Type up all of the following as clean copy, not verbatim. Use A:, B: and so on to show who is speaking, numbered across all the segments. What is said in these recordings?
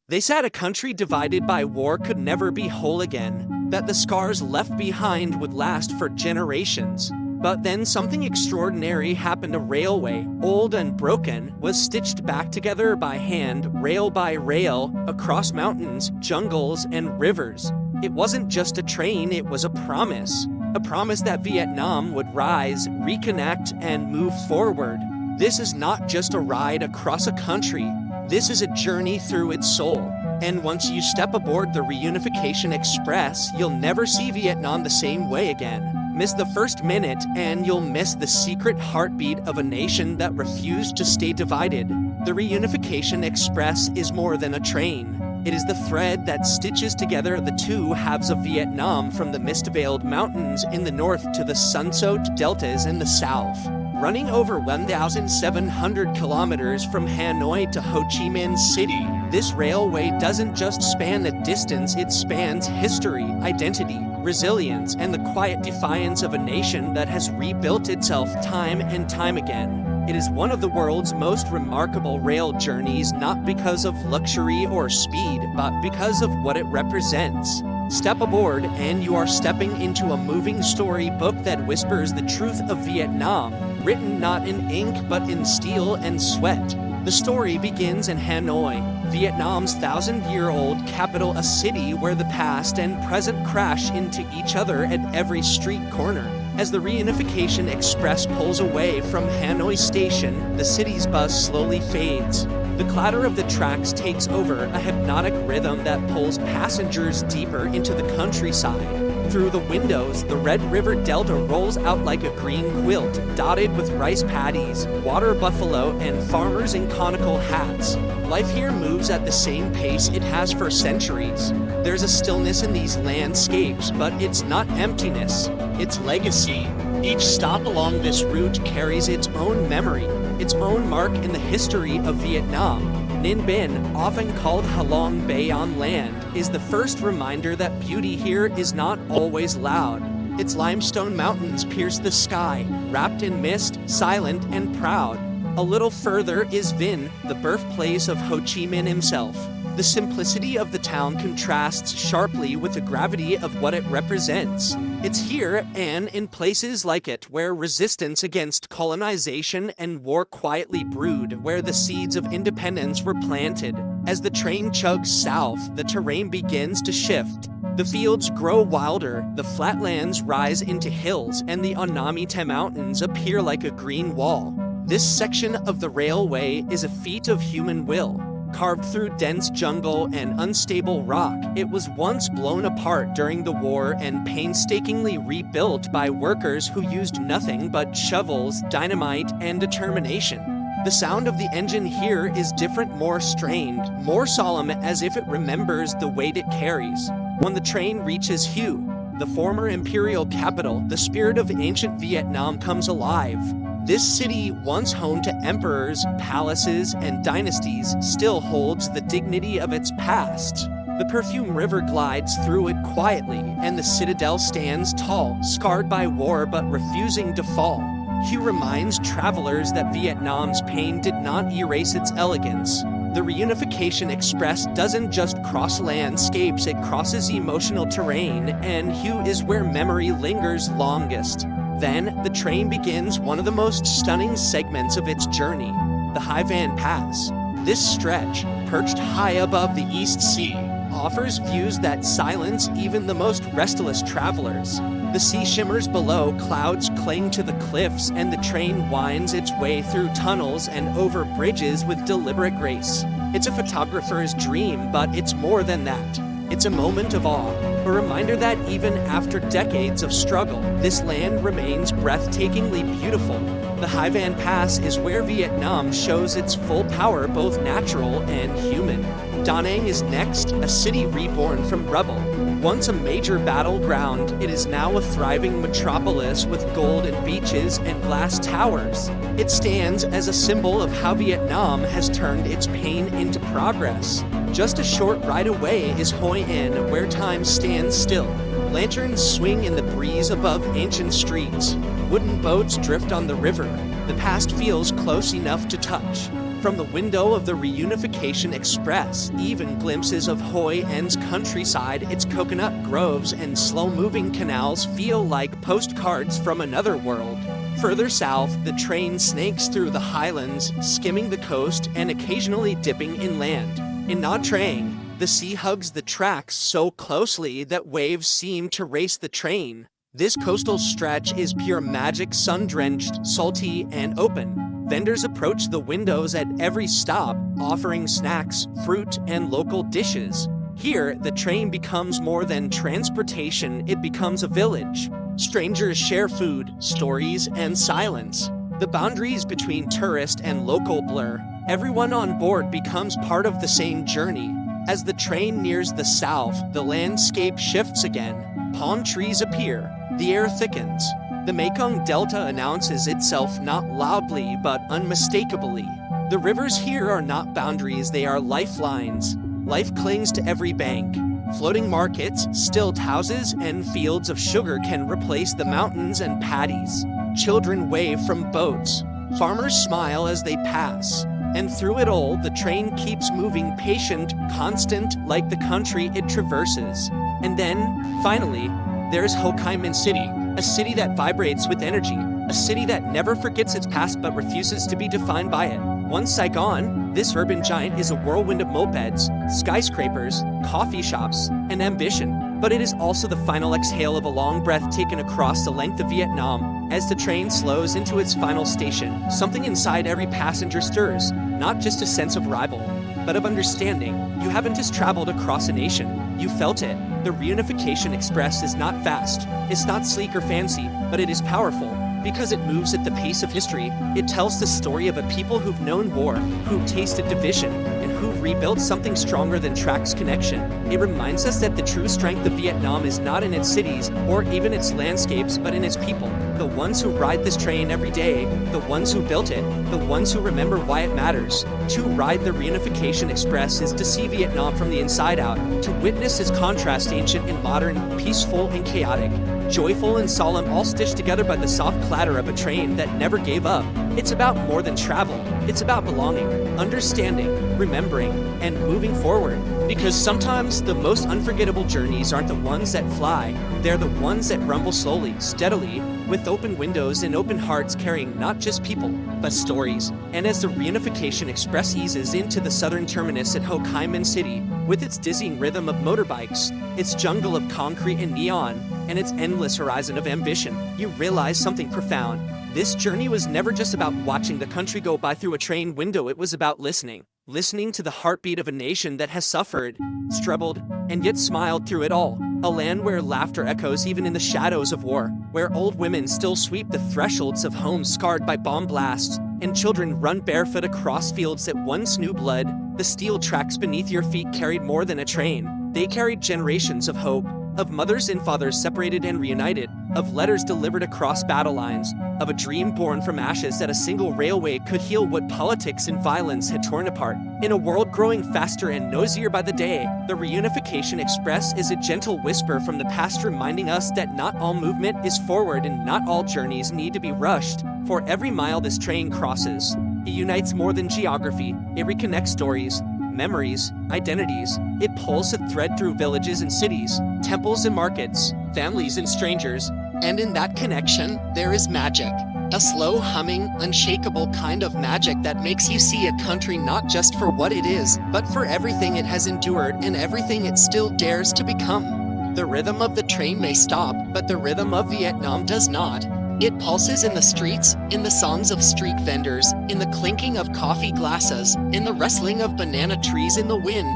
A: They said a country divided by war could never be whole again, that the scars left behind would last for generations. But then something extraordinary happened. A railway, old and broken, was stitched back together by hand, rail by rail, across mountains, jungles, and rivers. It wasn't just a train, it was a promise. A promise that Vietnam would rise, reconnect, and move forward. This is not just a ride across a country. This is a journey through its soul. And once you step aboard the Reunification Express, you'll never see Vietnam the same way again. Miss the first minute, and you'll miss the secret heartbeat of a nation that refused to stay divided. The Reunification Express is more than a train. It is the thread that stitches together the two halves of Vietnam, from the mist-veiled mountains in the north to the sun-soaked deltas in the south. Running over 1,700 kilometers from Hanoi to Ho Chi Minh City, this railway doesn't just span a distance, it spans history, identity, resilience, and the quiet defiance of a nation that has rebuilt itself time and time again. It is one of the world's most remarkable rail journeys, not because of luxury or speed, but because of what it represents. Step aboard, and you are stepping into a moving storybook that whispers the truth of Vietnam, written not in ink but in steel and sweat. The story begins in Hanoi, Vietnam's 1,000-year-old capital, a city where the past and present crash into each other at every street corner. As the Reunification Express pulls away from Hanoi Station, the city's buzz slowly fades. The clatter of the tracks takes over, a hypnotic rhythm that pulls passengers deeper into the countryside. Through the windows, the Red River Delta rolls out like a green quilt, dotted with rice paddies, water buffalo, and farmers in conical hats. Life here moves at the same pace it has for centuries. There's a stillness in these landscapes, but it's not emptiness, it's legacy. Each stop along this route carries its own memory, its own mark in the history of Vietnam. Ninh Binh, often called Halong Bay on land, is the first reminder that beauty here is not always loud. Its limestone mountains pierce the sky, wrapped in mist, silent and proud. A little further is Vinh, the birthplace of Ho Chi Minh himself. The simplicity of the town contrasts sharply with the gravity of what it represents. It's here, and in places like it, where resistance against colonization and war quietly brewed, where the seeds of independence were planted. As the train chugs south, the terrain begins to shift. The fields grow wilder, the flatlands rise into hills, and the Onamite Mountains appear like a green wall. This section of the railway is a feat of human will. Carved through dense jungle and unstable rock, it was once blown apart during the war and painstakingly rebuilt by workers who used nothing but shovels, dynamite, and determination. The sound of the engine here is different, more strained, more solemn, as if it remembers the weight it carries. When the train reaches Hue, the former imperial capital, the spirit of ancient Vietnam comes alive. This city, once home to emperors, palaces, and dynasties, still holds the dignity of its past. The Perfume River glides through it quietly, and the citadel stands tall, scarred by war but refusing to fall. Hue reminds travelers that Vietnam's pain did not erase its elegance. The Reunification Express doesn't just cross landscapes, it crosses emotional terrain, and Hue is where memory lingers longest. Then, the train begins one of the most stunning segments of its journey, the Hai Van Pass. This stretch, perched high above the East Sea, offers views that silence even the most restless travelers. The sea shimmers below, clouds cling to the cliffs, and the train winds its way through tunnels and over bridges with deliberate grace. It's a photographer's dream, but it's more than that. It's a moment of awe, a reminder that even after decades of struggle, this land remains breathtakingly beautiful. The Hai Van Pass is where Vietnam shows its full power, both natural and human. Da Nang is next, a city reborn from rubble. Once a major battleground, it is now a thriving metropolis with golden beaches and glass towers. It stands as a symbol of how Vietnam has turned its pain into progress. Just a short ride away is Hoi An, where time stands still. Lanterns swing in the breeze above ancient streets. Wooden boats drift on the river. The past feels close enough to touch. From the window of the Reunification Express, even glimpses of Hoi An's countryside, its coconut groves and slow-moving canals feel like postcards from another world. Further south, the train snakes through the highlands, skimming the coast and occasionally dipping inland. In Nha Trang, the sea hugs the tracks so closely that waves seem to race the train. This coastal stretch is pure magic, sun-drenched, salty, and open. Vendors approach the windows at every stop, offering snacks, fruit, and local dishes. Here, the train becomes more than transportation, it becomes a village. Strangers share food, stories, and silence. The boundaries between tourist and local blur. Everyone on board becomes part of the same journey. As the train nears the south, the landscape shifts again. Palm trees appear. The air thickens. The Mekong Delta announces itself not loudly but unmistakably. The rivers here are not boundaries, they are lifelines. Life clings to every bank. Floating markets, stilt houses, and fields of sugar can replace the mountains and paddies. Children wave from boats. Farmers smile as they pass. And through it all, the train keeps moving, patient, constant, like the country it traverses. And then, finally, there's Ho Chi Minh City, a city that vibrates with energy, a city that never forgets its past but refuses to be defined by it. Once Saigon, this urban giant is a whirlwind of mopeds, skyscrapers, coffee shops, and ambition. But it is also the final exhale of a long breath taken across the length of Vietnam. As the train slows into its final station, something inside every passenger stirs, not just a sense of arrival, but of understanding. You haven't just traveled across a nation, you felt it. The Reunification Express is not fast, it's not sleek or fancy, but it is powerful. Because it moves at the pace of history, it tells the story of a people who've known war, who've tasted division, and who've rebuilt something stronger than tracks connection. It reminds us that the true strength of Vietnam is not in its cities, or even its landscapes, but in its people. The ones who ride this train every day, the ones who built it, the ones who remember why it matters. To ride the Reunification Express is to see Vietnam from the inside out, to witness its contrast, ancient and modern, peaceful and chaotic, joyful and solemn, all stitched together by the soft clatter of a train that never gave up. It's about more than travel. It's about belonging, understanding, remembering, and moving forward. Because sometimes the most unforgettable journeys aren't the ones that fly, they're the ones that rumble slowly, steadily, with open windows and open hearts, carrying not just people, but stories. And as the Reunification Express eases into the southern terminus at Ho Chi Minh City, with its dizzying rhythm of motorbikes, its jungle of concrete and neon, and its endless horizon of ambition, you realize something profound. This journey was never just about watching the country go by through a train window, it was about listening. Listening to the heartbeat of a nation that has suffered, struggled, and yet smiled through it all. A land where laughter echoes even in the shadows of war, where old women still sweep the thresholds of homes scarred by bomb blasts, and children run barefoot across fields that once knew blood. The steel tracks beneath your feet carried more than a train. They carried generations of hope, of mothers and fathers separated and reunited, of letters delivered across battle lines, of a dream born from ashes that a single railway could heal what politics and violence had torn apart. In a world growing faster and noisier by the day, the Reunification Express is a gentle whisper from the past, reminding us that not all movement is forward and not all journeys need to be rushed. For every mile this train crosses, it unites more than geography. It reconnects stories, memories, identities. It pulls a thread through villages and cities, temples and markets, families and strangers. And in that connection, there is magic. A slow humming, unshakable kind of magic that makes you see a country not just for what it is, but for everything it has endured and everything it still dares to become. The rhythm of the train may stop, but the rhythm of Vietnam does not. It pulses in the streets, in the songs of street vendors, in the clinking of coffee glasses, in the rustling of banana trees in the wind.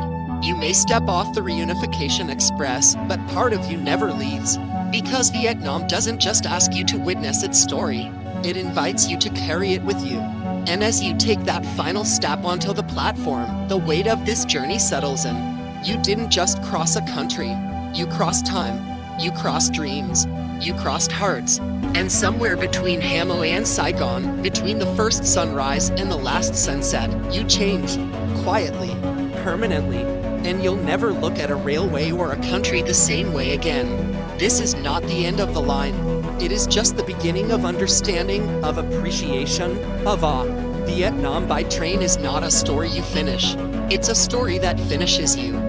A: You may step off the Reunification Express, but part of you never leaves. Because Vietnam doesn't just ask you to witness its story, it invites you to carry it with you. And as you take that final step onto the platform, the weight of this journey settles in. You didn't just cross a country, you crossed time, you crossed dreams, you crossed hearts. And somewhere between Hanoi and Saigon, between the first sunrise and the last sunset, you changed, quietly, permanently, and you'll never look at a railway or a country the same way again. This is not the end of the line. It is just the beginning of understanding, of appreciation, of awe. Vietnam by train is not a story you finish. It's a story that finishes you.